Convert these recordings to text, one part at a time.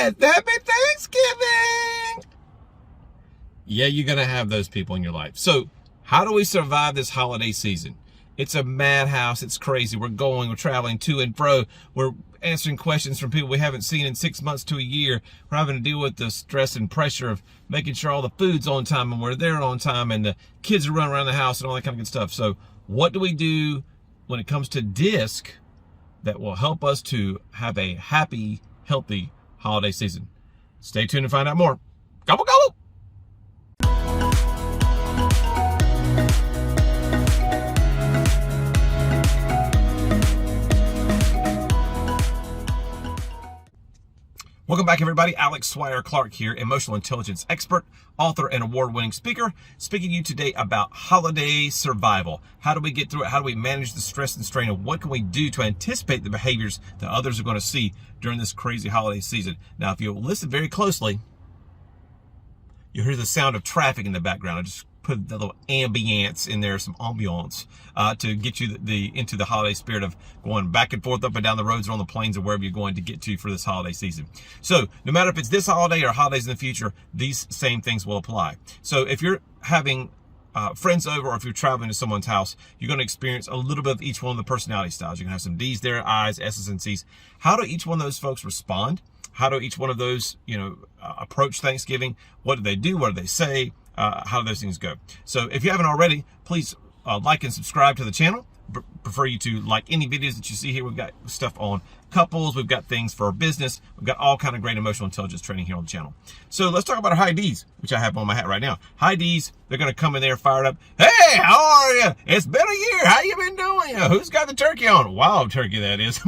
Yes, happy Thanksgiving. Yeah, you're going to have those people in your life. So how do we survive this holiday season? It's a madhouse. It's crazy. We're traveling to and fro. We're answering questions from people we haven't seen in 6 months to a year. We're having to deal with the stress and pressure of making sure all the food's on time and we're there on time and the kids are running around the house and all that kind of good stuff. So what do we do when it comes to DISC that will help us to have a happy, healthy holiday season? Stay tuned to find out more. Gobble, gobble. Welcome back, everybody. Alex Swire-Clark here, emotional intelligence expert, author, and award-winning speaker, speaking to you today about holiday survival. How do we get through it? How do we manage the stress and strain of what can we do to anticipate the behaviors that others are going to see during this crazy holiday season? Now, if you'll listen very closely, you'll hear the sound of traffic in the background. I just put the little ambience in there, some ambiance, to get you into the holiday spirit of going back and forth up and down the roads or on the planes or wherever you're going to get to for this holiday season. So no matter if it's this holiday or holidays in the future, these same things will apply. So if you're having friends over or if you're traveling to someone's house, you're going to experience a little bit of each one of the personality styles. You're going to have some D's there, I's, S's, and C's. How do each one of those folks respond? How do each one of those, approach Thanksgiving? What do they do? What do they say? How do those things go? So if you haven't already, please like and subscribe to the channel. Prefer you to like any videos that you see here. We've got stuff on couples. We've got things for our business. We've got all kind of great emotional intelligence training here on the channel. So let's talk about our high D's, which I have on my hat right now. High D's, they're going to come in there fired up. Hey, how are you? It's been a year. How you been doing? Who's got the turkey on? Wild turkey, that is.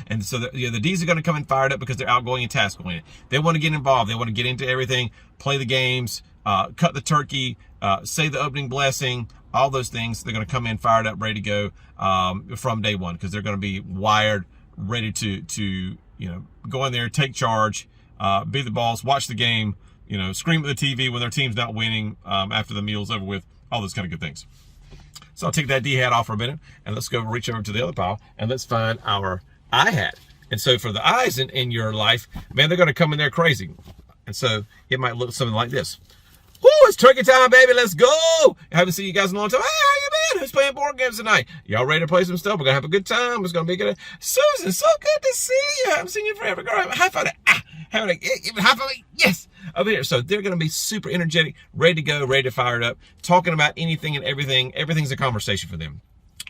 And so the D's are going to come in fired up because they're outgoing and task-oriented. They want to get involved. They want to get into everything, play the games, cut the turkey, say the opening blessing, all those things. They're going to come in fired up, ready to go from day one because they're going to be wired, ready to go in there, take charge, be the boss, watch the game, scream at the TV when their team's not winning after the meal's over with, all those kind of good things. So I'll take that D hat off for a minute and let's go reach over to the other pile and let's find our I hat. And so for the I's in your life, man, they're going to come in there crazy. And so it might look something like this. Woo, it's turkey time, baby. Let's go. I haven't seen you guys in a long time. Hey, how you been? Who's playing board games tonight? Y'all ready to play some stuff? We're going to have a good time. It's going to be good. Susan, so good to see you. I haven't seen you forever. Girl, high five. High five. Yes. Over here. So they're going to be super energetic, ready to go, ready to fire it up, talking about anything and everything. Everything's a conversation for them.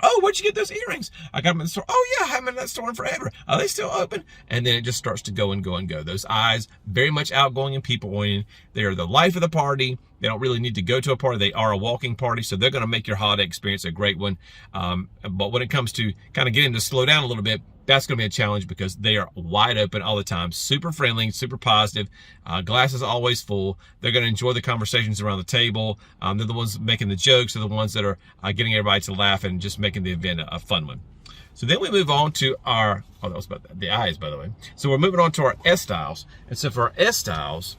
Oh, where'd you get those earrings? I got them in the store. Oh, yeah, I haven't been in that store in forever. Are they still open? And then it just starts to go and go and go. Those eyes, very much outgoing and people-oriented. They are the life of the party. They don't really need to go to a party. They are a walking party, so they're going to make your holiday experience a great one. But when it comes to kind of getting to slow down a little bit, that's going to be a challenge because they are wide open all the time, super friendly, super positive, glasses always full. They're going to enjoy the conversations around the table. They're the ones making the jokes. They're the ones that are getting everybody to laugh and just making the event a fun one. So then we move on to our, that was about the I's, by the way. So we're moving on to our S styles. And so for our S styles,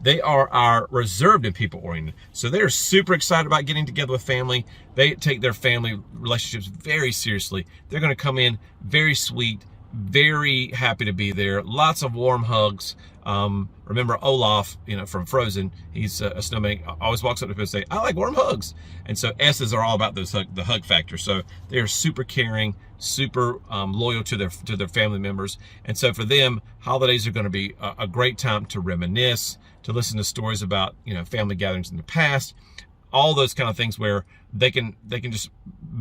they are our reserved and people-oriented. So they're super excited about getting together with family. They take their family relationships very seriously. They're going to come in very sweet, very happy to be there. Lots of warm hugs. Remember Olaf, from Frozen, he's a snowman, always walks up to people and say, I like warm hugs. And so S's are all about the hug factor. So they're super caring, super loyal to their family members. And so for them, holidays are going to be a great time to reminisce, to listen to stories about, family gatherings in the past, all those kind of things where they can just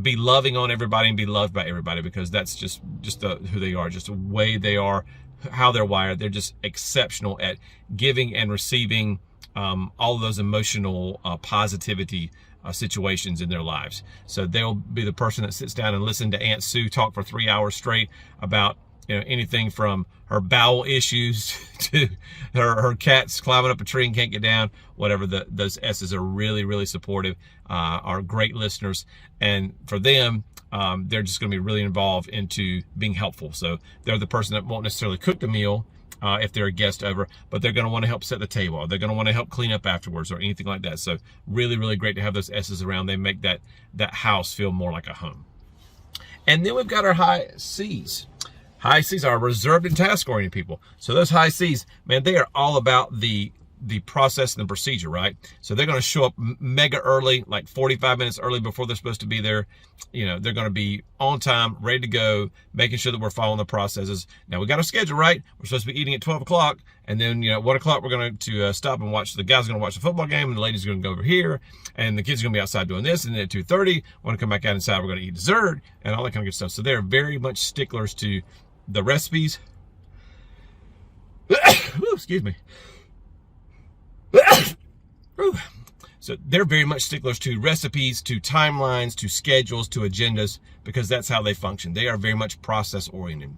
be loving on everybody and be loved by everybody because that's just who they are, just the way they are, how they're wired. They're just exceptional at giving and receiving all of those emotional positivity situations in their lives. So they'll be the person that sits down and listens to Aunt Sue talk for 3 hours straight about anything from her bowel issues to her cats climbing up a tree and can't get down, whatever. Those S's are really, really supportive, are great listeners. And for them, they're just going to be really involved into being helpful. So they're the person that won't necessarily cook the meal if they're a guest over, but they're going to want to help set the table. Or they're going to want to help clean up afterwards or anything like that. So really, really great to have those S's around. They make that house feel more like a home. And then we've got our high C's. High Cs are reserved and task-oriented people. So those high Cs, man, they are all about the process and the procedure, right? So they're going to show up mega early, like 45 minutes early before they're supposed to be there. You know, they're going to be on time, ready to go, making sure that we're following the processes. Now, we got our schedule right. We're supposed to be eating at 12 o'clock. And then, you know, 1 o'clock, we're going to stop and watch. The guys are going to watch the football game, and the ladies are going to go over here. And the kids are going to be outside doing this. And then at 2:30, we're going to come back out inside. We're going to eat dessert and all that kind of good stuff. So they're very much sticklers to the recipes. Ooh, excuse me. So they're very much sticklers to recipes, to timelines, to schedules, to agendas, because that's how they function. They are very much process oriented.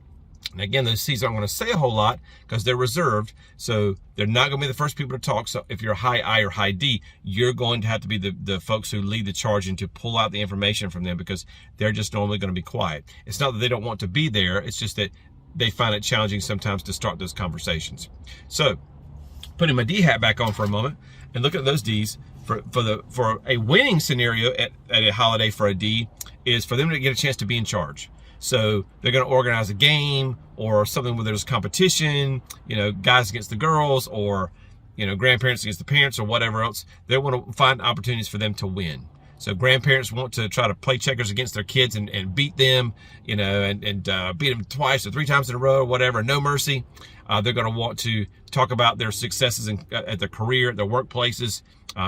And again, those C's aren't going to say a whole lot because they're reserved. So they're not going to be the first people to talk. So if you're high I or high D, you're going to have to be the folks who lead the charge and to pull out the information from them, because they're just normally going to be quiet. It's not that they don't want to be there. It's just that they find it challenging sometimes to start those conversations. So putting my D hat back on for a moment and look at those Ds. For a winning scenario at a holiday for a D is for them to get a chance to be in charge. So they're going to organize a game or something where there's competition, you know, guys against the girls, or, you know, grandparents against the parents, or whatever else. They want to find opportunities for them to win. So grandparents want to try to play checkers against their kids and beat them, you know, and beat them twice or 3 times in a row, or whatever, no mercy. They're going to want to talk about their successes at their career, at their workplaces,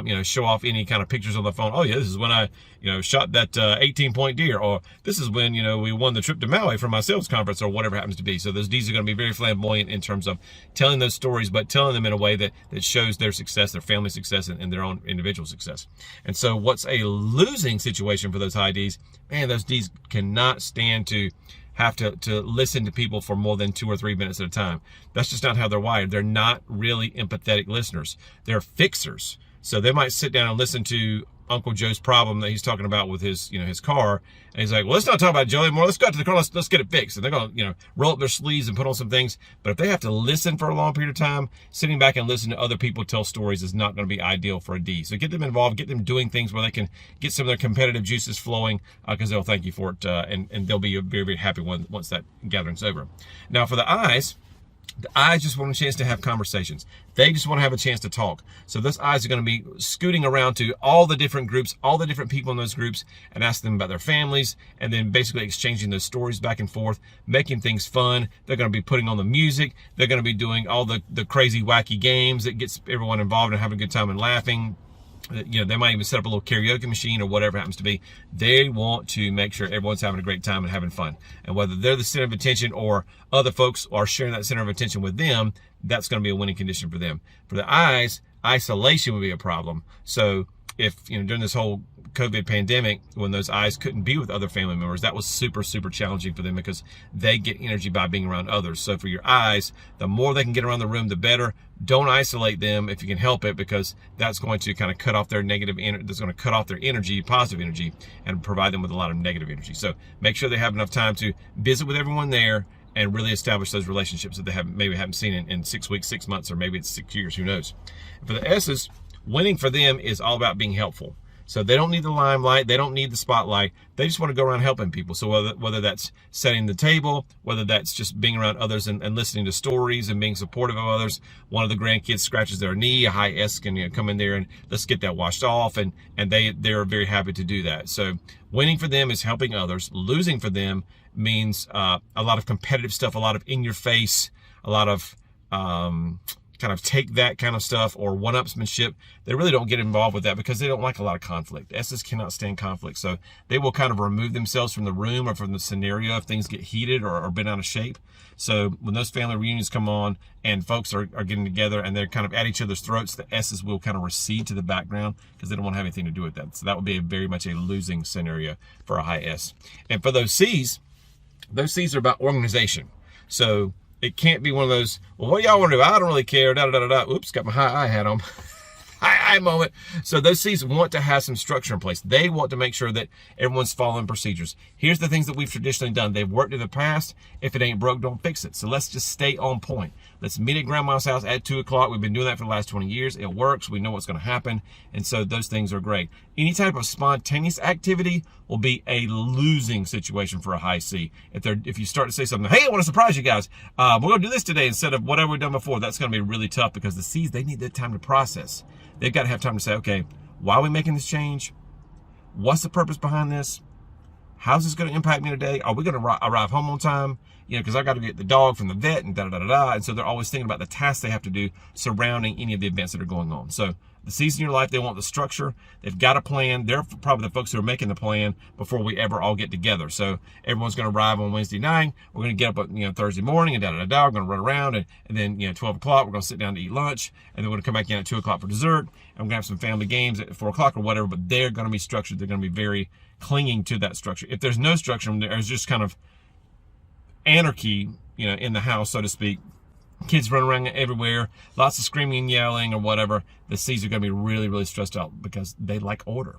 you know, show off any kind of pictures on the phone. Oh yeah, this is when I, you know, shot that 18-point deer, or this is when, you know, we won the trip to Maui for my sales conference, or whatever happens to be. So those Ds are going to be very flamboyant in terms of telling those stories, but telling them in a way that shows their success, their family success, and their own individual success. And so what's a losing situation for those high Ds? Man, those Ds cannot stand to have to listen to people for more than 2 or 3 minutes at a time. That's just not how they're wired. They're not really empathetic listeners. They're fixers. So they might sit down and listen to Uncle Joe's problem that he's talking about with his, you know, his car. And he's like, well, let's not talk about Joe anymore. Let's go out to the car. Let's get it fixed. And they're going to, you know, roll up their sleeves and put on some things. But if they have to listen for a long period of time, sitting back and listening to other people tell stories is not going to be ideal for a D. So get them involved, get them doing things where they can get some of their competitive juices flowing, because they'll thank you for it. And they'll be very, very happy once that gathering's over. Now for the I's just want a chance to have conversations. They just want to have a chance to talk. So those I's are going to be scooting around to all the different groups, all the different people in those groups, and asking them about their families, and then basically exchanging those stories back and forth, making things fun. They're going to be putting on the music. They're going to be doing all the crazy, wacky games that gets everyone involved and having a good time and laughing. You know, they might even set up a little karaoke machine or whatever it happens to be. They want to make sure everyone's having a great time and having fun. And whether they're the center of attention or other folks are sharing that center of attention with them, that's going to be a winning condition for them. For the I's, isolation would be a problem. So if, you know, during this whole COVID pandemic, when those I's couldn't be with other family members, that was super, super challenging for them, because they get energy by being around others. So for your I's, the more they can get around the room, the better. Don't isolate them if you can help it, because that's going to kind of cut off their negative energy. That's going to cut off their energy, positive energy, and provide them with a lot of negative energy. So make sure they have enough time to visit with everyone there and really establish those relationships that they haven't seen in 6 weeks, 6 months, or maybe it's 6 years, who knows. And for the S's, winning for them is all about being helpful. So they don't need the limelight, they don't need the spotlight. They just want to go around helping people. So whether that's setting the table, whether that's just being around others and listening to stories and being supportive of others. One of the grandkids scratches their knee, a high S can, you know, come in there and let's get that washed off, and they're very happy to do that. So winning for them is helping others. Losing for them means a lot of competitive stuff, a lot of in your face, a lot of kind of take that kind of stuff, or one-upsmanship. They really don't get involved with that because they don't like a lot of conflict. S's cannot stand conflict. So they will kind of remove themselves from the room or from the scenario if things get heated or bent out of shape. So when those family reunions come on and folks are getting together and they're kind of at each other's throats, the S's will kind of recede to the background because they don't want to have anything to do with that. So that would be very much a losing scenario for a high S. And for those C's are about organization. So it can't be one of those, well, what do y'all want to do? I don't really care. Oops, got my high I hat on. High cry moment. So those C's want to have some structure in place. They want to make sure that everyone's following procedures. Here's the things that we've traditionally done. They've worked in the past. If it ain't broke, don't fix it. So let's just stay on point. Let's meet at grandma's house at 2 o'clock. We've been doing that for the last 20 years. It works. We know what's going to happen. And so those things are great. Any type of spontaneous activity will be a losing situation for a high C. If you start to say something, hey, I want to surprise you guys. We're going to do this today instead of whatever we've done before. That's going to be really tough because the C's, they need that time to process. They've got to have time to say, okay, why are we making this change? What's the purpose behind this? How's this going to impact me today? Are we going to arrive home on time? Because I got to get the dog from the vet and da-da-da-da-da. And so they're always thinking about the tasks they have to do surrounding any of the events that are going on. So the C's in your life, they want the structure. They've got a plan. They're probably the folks who are making the plan before we ever all get together. So everyone's going to arrive on Wednesday night. We're going to get up Thursday morning and da-da-da-da. We're going to run around and then 12 o'clock, we're going to sit down to eat lunch. And then we're going to come back in at 2 o'clock for dessert. And we're going to have some family games at 4 o'clock or whatever. But they're going to be structured. They're going to be very clinging to that structure. If there's no structure, there's just kind of anarchy, in the house, so to speak. Kids running around everywhere, lots of screaming and yelling or whatever. The C's are going to be really, really stressed out because they like order.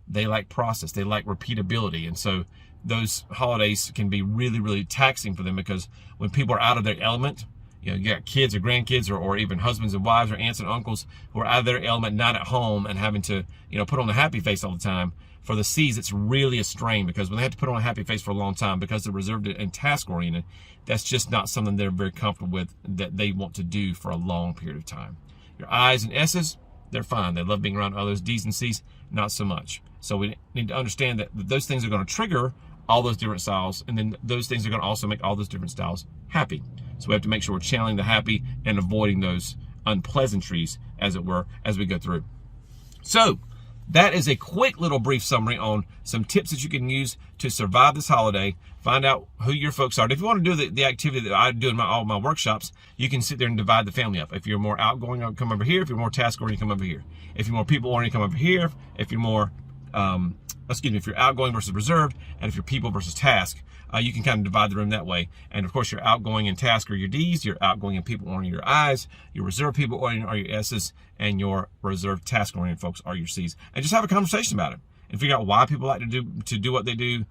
They like process. They like repeatability. And so those holidays can be really, really taxing for them because when people are out of their element, you got kids or grandkids or even husbands and wives or aunts and uncles who are out of their element, not at home and having to, put on the happy face all the time. For the C's, it's really a strain because when they have to put on a happy face for a long time because they're reserved and task-oriented, that's just not something they're very comfortable with that they want to do for a long period of time. Your I's and S's, they're fine. They love being around others. D's and C's, not so much. So we need to understand that those things are going to trigger all those different styles, and then those things are going to also make all those different styles happy. So we have to make sure we're channeling the happy and avoiding those unpleasantries, as it were, as we go through. So that is a quick little brief summary on some tips that you can use to survive this holiday. Find out who your folks are. And if you want to do the activity that I do in all my workshops, you can sit there and divide the family up. If you're more outgoing, come over here. If you're more task-oriented, come over here. If you're more people-oriented, come over here. If you're more, if you're outgoing versus reserved, and if you're people versus task, you can kind of divide the room that way. And of course, your outgoing and task are your D's, your outgoing and people-oriented your I's, your reserved people-oriented are your S's, and your reserved task-oriented folks are your C's. And just have a conversation about it and figure out why people like to do what they do.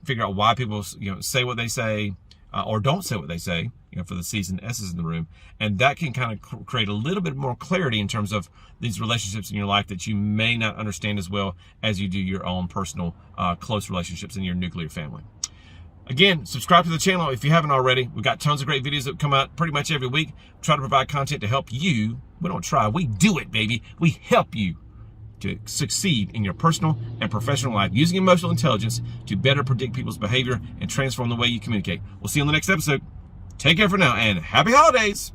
Figure out why people say what they say or don't say what they say. For the C's and S's in the room, and that can kind of create a little bit more clarity in terms of these relationships in your life that you may not understand as well as you do your own personal close relationships in your nuclear family. Again, subscribe to the channel if you haven't already. We've got tons of great videos that come out pretty much every week. Try to provide content to help you. We don't try, we do it, baby. We help you to succeed in your personal and professional life using emotional intelligence to better predict people's behavior and transform the way you communicate. We'll see you on the next episode. Take care for now and happy holidays.